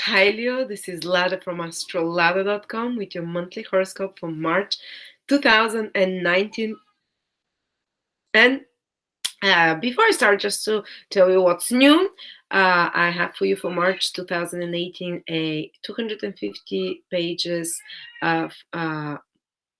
Hi Leo, this is Lada from astrolada.com with your monthly horoscope for March 2019. And before I start, just to tell you what's new, I have for you for March 2018 a 250 pages of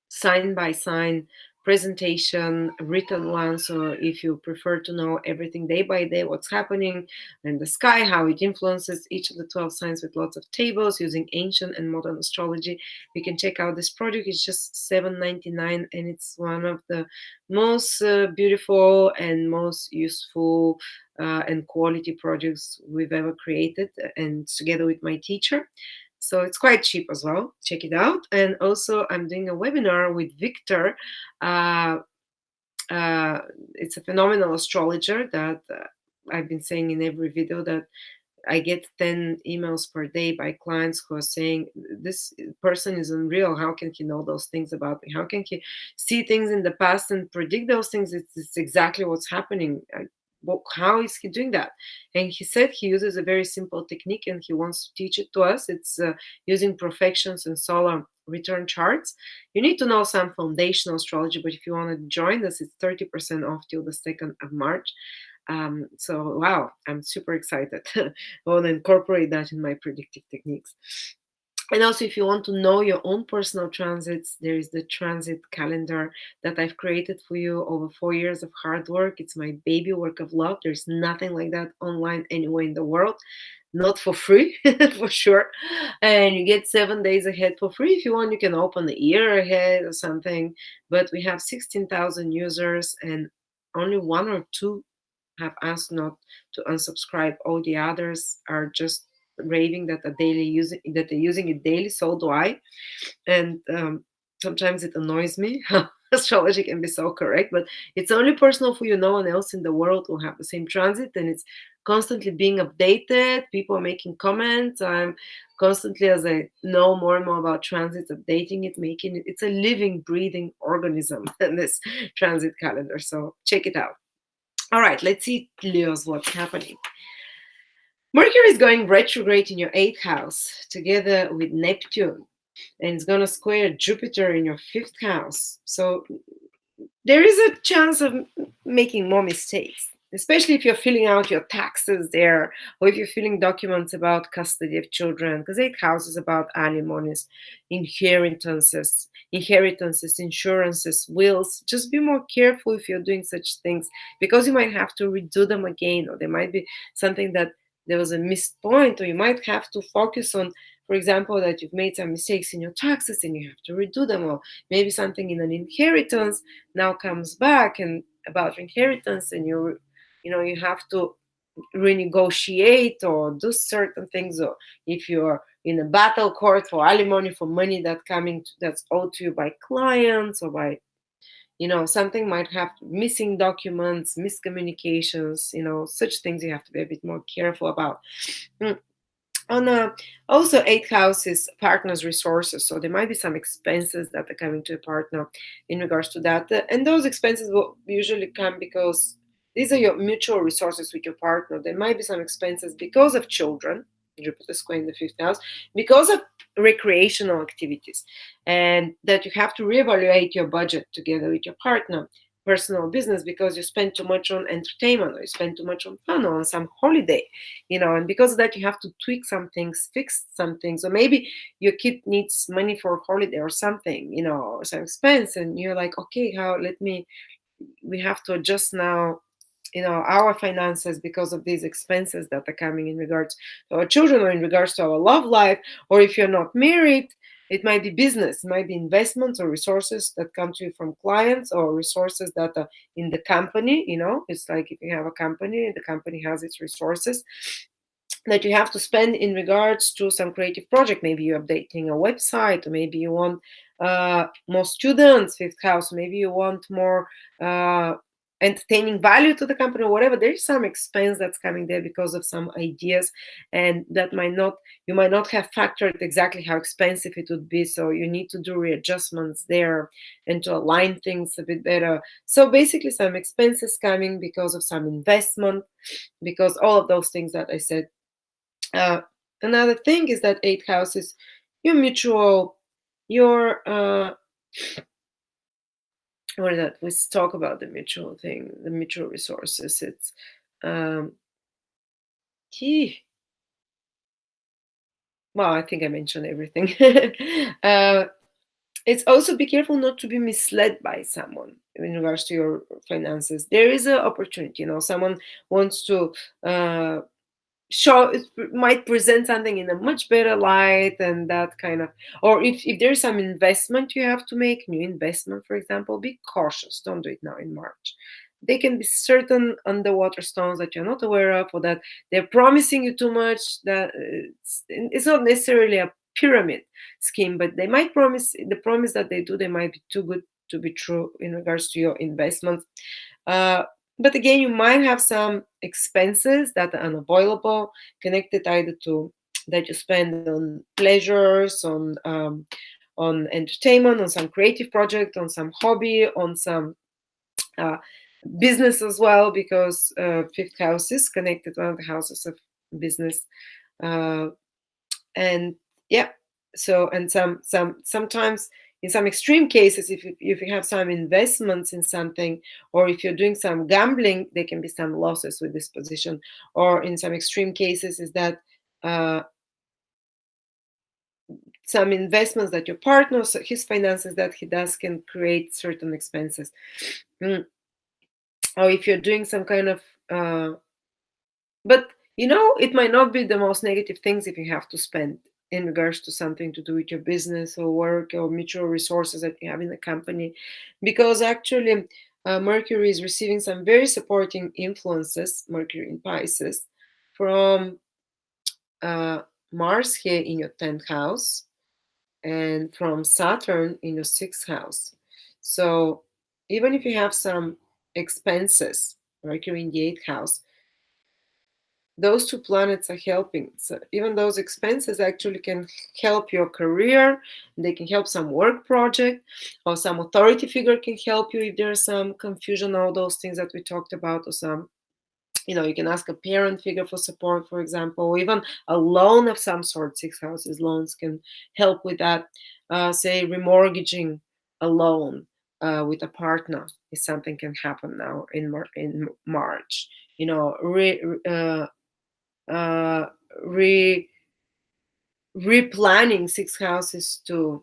sign by sign presentation, written one. So if you prefer to know everything day by day, what's happening in the sky, how it influences each of the 12 signs with lots of tables using ancient and modern astrology, you can check out this project. It's just $7.99 and it's one of the most beautiful and most useful and quality projects we've ever created, and together with my teacher. So it's quite cheap as well. Check it out. And also, I'm doing a webinar with Victor. Uh, uh, it's a phenomenal astrologer that I've been saying in every video that I get 10 emails per day by clients who are saying, this person is unreal. How can he know those things about me? How can he see things in the past and predict those things? It's exactly what's happening. How is he doing that? And he said he uses a very simple technique and he wants to teach it to us. It's using profections and solar return charts. You need to know some foundational astrology, but if you want to join us, it's 30% off till the 2nd of March. So, wow, I'm super excited. I want to incorporate that in my predictive techniques. And also, if you want to know your own personal transits, there is the transit calendar that I've created for you over 4 years of hard work. It's my baby work of love. There's nothing like that online anywhere in the world, not for free, for sure. And you get 7 days ahead for free. If you want, you can open a year ahead or something. But we have 16,000 users, and only one or two have asked not to unsubscribe. All the others are just raving that they're using it daily. So do I, and sometimes it annoys me how astrology can be so correct, but it's only personal for you. No one else in the world will have the same transit, and it's constantly being updated. People are making comments. I'm constantly, as I know more and more about transits, updating it, making it. It's a living, breathing organism in this transit calendar. So check it out. All right, let's see, Leos, what's happening. Mercury is going retrograde in your eighth house together with Neptune, and it's going to square Jupiter in your fifth house. So there is a chance of making more mistakes, especially if you're filling out your taxes there, or if you're filling documents about custody of children, because eighth house is about alimonies, inheritances, insurances, wills. Just be more careful if you're doing such things, because you might have to redo them again, or there might be something that there was a missed point, or you might have to focus on, for example, that you've made some mistakes in your taxes and you have to redo them, or maybe something in an inheritance now comes back and about inheritance, and you have to renegotiate or do certain things, or if you're in a battle court for alimony for money that's owed to you by clients, or by something might have missing documents, miscommunications, such things you have to be a bit more careful about. Mm. On Also, eighth house is partners resources, so there might be some expenses that are coming to a partner in regards to that. And those expenses will usually come because these are your mutual resources with your partner. There might be some expenses because of children, Jupiter square in the fifth house, because of recreational activities, and that you have to reevaluate your budget together with your partner, personal business, because you spend too much on entertainment, or you spend too much on fun, or on some holiday, and because of that you have to tweak some things, fix some things, or maybe your kid needs money for a holiday or something, some expense, and you're like, okay, we have to adjust now, our finances because of these expenses that are coming in regards to our children, or in regards to our love life, or if you're not married, it might be business, it might be investments or resources that come to you from clients, or resources that are in the company. It's like if you have a company, the company has its resources that you have to spend in regards to some creative project. Maybe you're updating a website, or maybe you want more students, fifth house, maybe you want more entertaining value to the company, or whatever. There is some expense that's coming there because of some ideas, and that you might not have factored exactly how expensive it would be, so you need to do readjustments there and to align things a bit better. So basically, some expenses coming because of some investment, because all of those things that I said, Another thing is that eighth house is your mutual, your or that we talk about the mutual thing, the mutual resources. It's um, gee, well, I think I mentioned everything. uh, it's also be careful not to be misled by someone in regards to your finances. There is an opportunity, someone wants to show it might present something in a much better light and that kind of, or if there's some investment you have to make, new investment for example, be cautious, don't do it now in March. They can be certain underwater stones that you're not aware of, or that they're promising you too much, that it's not necessarily a pyramid scheme, but they might promise, the promise that they do, they might be too good to be true in regards to your investments. uh, but again, you might have some expenses that are unavoidable, connected either to that you spend on pleasures, on entertainment, on some creative project, on some hobby, on some uh, business as well, because fifth house is connected one of the houses of business. Uh, and yeah, so and sometimes in some extreme cases, if you have some investments in something, or if you're doing some gambling, there can be some losses with this position. Or in some extreme cases is that uh, some investments that your partner, so his finances that he does, can create certain expenses. Mm. Or if you're doing some kind of but it might not be the most negative things if you have to spend in regards to something to do with your business or work or mutual resources that you have in the company, because actually Mercury is receiving some very supporting influences, Mercury in Pisces, from uh, Mars here in your 10th house and from Saturn in your 6th house. So even if you have some expenses, Mercury in the 8th house, those two planets are helping. So even those expenses actually can help your career. They can help some work project, or some authority figure can help you if there's some confusion, all those things that we talked about, or some, you can ask a parent figure for support, for example, or even a loan of some sort. Six houses loans can help with that. Say remortgaging a loan with a partner is something can happen now in March. You know, uh, re replanning six houses to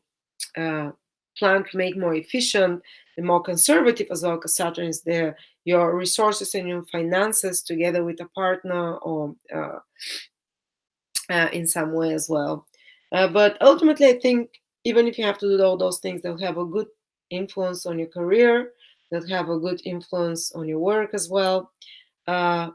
uh, plan to make more efficient and more conservative as well, because Saturn is there. Your resources and your finances together with a partner, or in some way as well. But ultimately, I think even if you have to do all those things, they'll have a good influence on your career. They'll have a good influence on your work as well. Uh,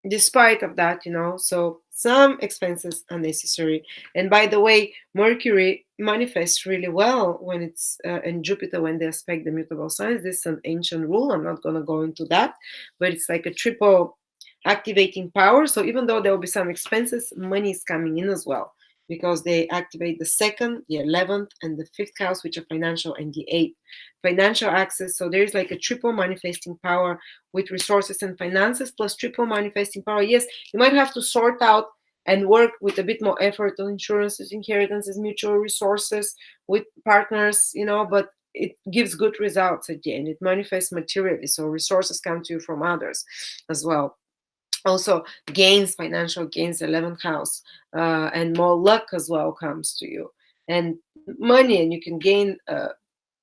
Despite of that, so some expenses are necessary. And by the way, Mercury manifests really well when it's and Jupiter when they aspect the mutable signs. This is an ancient rule, I'm not going to go into that, but it's like a triple activating power. So even though there will be some expenses, money is coming in as well, because they activate the second, the 11th, and the fifth house, which are financial, and the eighth, financial access. So there's like a triple manifesting power with resources and finances, plus triple manifesting power. Yes, you might have to sort out and work with a bit more effort on insurances, inheritances, mutual resources with partners, but it gives good results at the end. It manifests materially. So resources come to you from others as well. Also, gains, financial gains, 11th house, and more luck as well comes to you. And money, and you can gain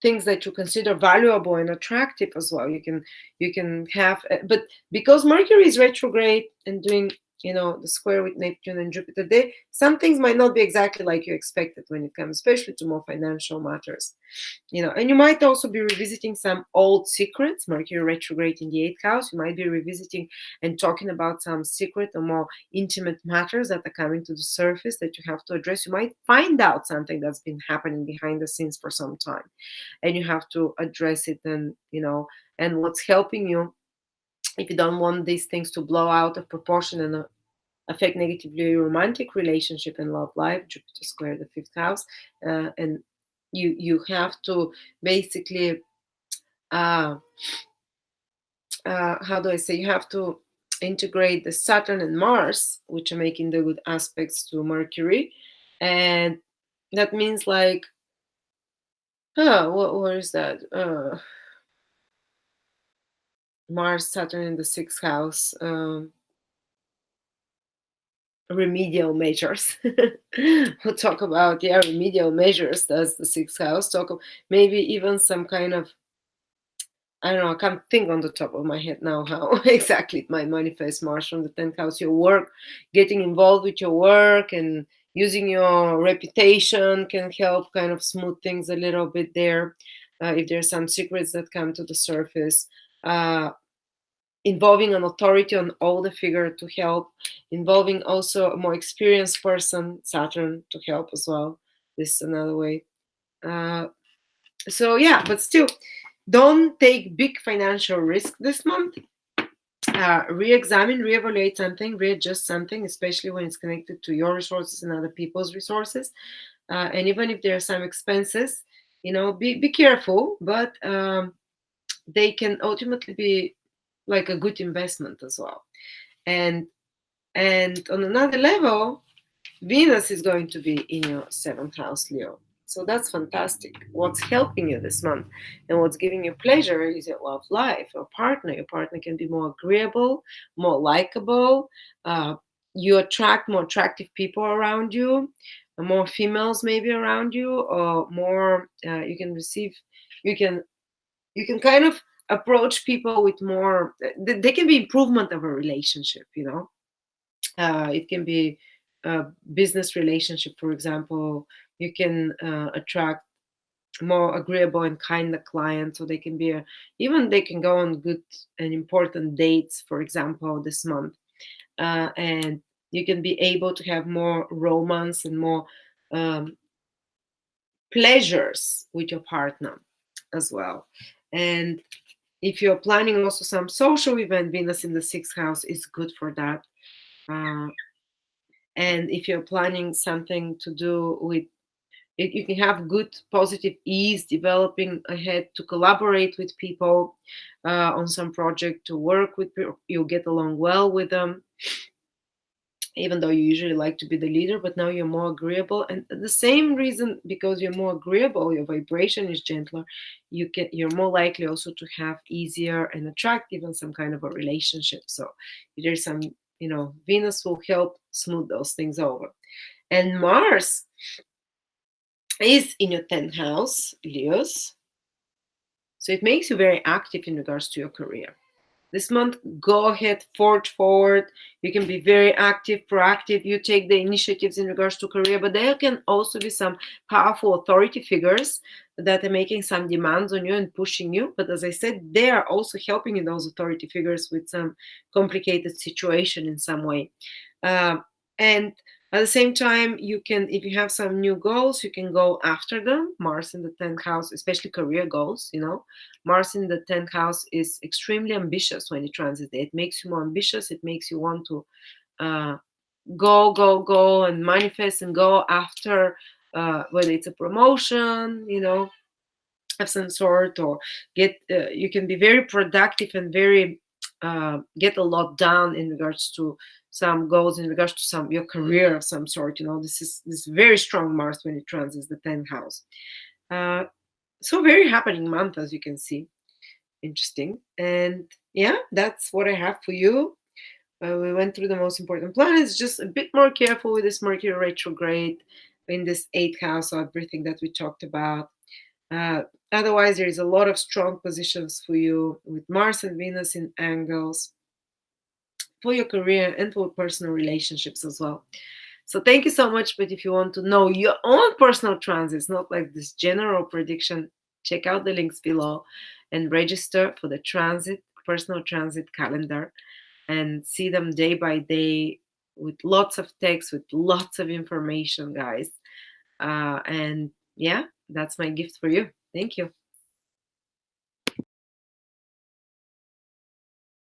things that you consider valuable and attractive as well. You can have, but because Mercury is retrograde and doing the square with Neptune and Jupiter, some things might not be exactly like you expected when it comes, especially to more financial matters. And you might also be revisiting some old secrets. Mercury retrograde in the 8th house, you might be revisiting and talking about some secret or more intimate matters that are coming to the surface that you have to address. You might find out something that's been happening behind the scenes for some time, and you have to address it. And what's helping you, if you don't want these things to blow out of proportion and affect negatively your romantic relationship and love life, Jupiter square the 5th house, and you have to basically, uh, how do I say, you have to integrate the Saturn and Mars, which are making the good aspects to Mercury. And that means like, where is that? Mars, Saturn in the sixth house. Remedial measures. We'll talk about, yeah, remedial measures. That's the sixth house. Maybe even some kind of, I don't know, I can't think on the top of my head now how exactly it might manifest Mars from the 10th house. Your work, getting involved with your work and using your reputation can help kind of smooth things a little bit there. If there's some secrets that come to the surface, involving an authority on all the figure to help, involving also a more experienced person, Saturn, to help as well. This is another way. Uh, so yeah, but still, don't take big financial risk this month. Re-examine, re-evaluate something, readjust something, especially when it's connected to your resources and other people's resources. And even if there are some expenses, be careful, but they can ultimately be like a good investment as well. And on another level, Venus is going to be in your seventh house, Leo. So that's fantastic. What's helping you this month and what's giving you pleasure is your love life, your partner. Your partner can be more agreeable, more likable. Uh, you attract more attractive people around you, more females maybe around you, or more. You can receive. You can kind of approach people with more. They can be improvement of a relationship. It can be a business relationship, for example. You can attract more agreeable and kind clients, so they can be even they can go on good and important dates, for example, this month. And you can be able to have more romance and more um, pleasures with your partner as well. And if you're planning also some social event, Venus in the sixth house is good for that. Uh, and if you're planning something to do with it, you can have good positive ease developing ahead to collaborate with people on some project, to work with people. You'll get along well with them, even though you usually like to be the leader, but now you're more agreeable. And the same reason, because you're more agreeable, your vibration is gentler, you're more likely also to have easier and attract even some kind of a relationship. So there's some, Venus will help smooth those things over. And Mars is in your 10th house, Leos. So it makes you very active in regards to your career. This month, go ahead, forge forward. You can be very active, proactive. You take the initiatives in regards to career, but there can also be some powerful authority figures that are making some demands on you and pushing you. But as I said, they are also helping you, those authority figures, with some complicated situation in some way. And at the same time, you can, if you have some new goals, you can go after them. Mars in the 10th house, especially career goals, Mars in the 10th house is extremely ambitious when it transits there. It makes you more ambitious. It makes you want to uh, go, and manifest and go after, whether it's a promotion, of some sort, or you can be very productive and very get a lot done in regards to some goals, in regards to some your career of some sort. This is very strong Mars when it transits the 10th house. uh, so very happening month, as you can see. Interesting. And yeah, that's what I have for you. We went through the most important planets. Just a bit more careful with this Mercury retrograde in this eighth house, of everything that we talked about. uh, Otherwise, there is a lot of strong positions for you with Mars and Venus in angles for your career and for personal relationships as well. So thank you so much. But if you want to know your own personal transits, not like this general prediction, check out the links below and register for the personal transit calendar, and see them day by day with lots of text, with lots of information, guys. And yeah, that's my gift for you. Thank you.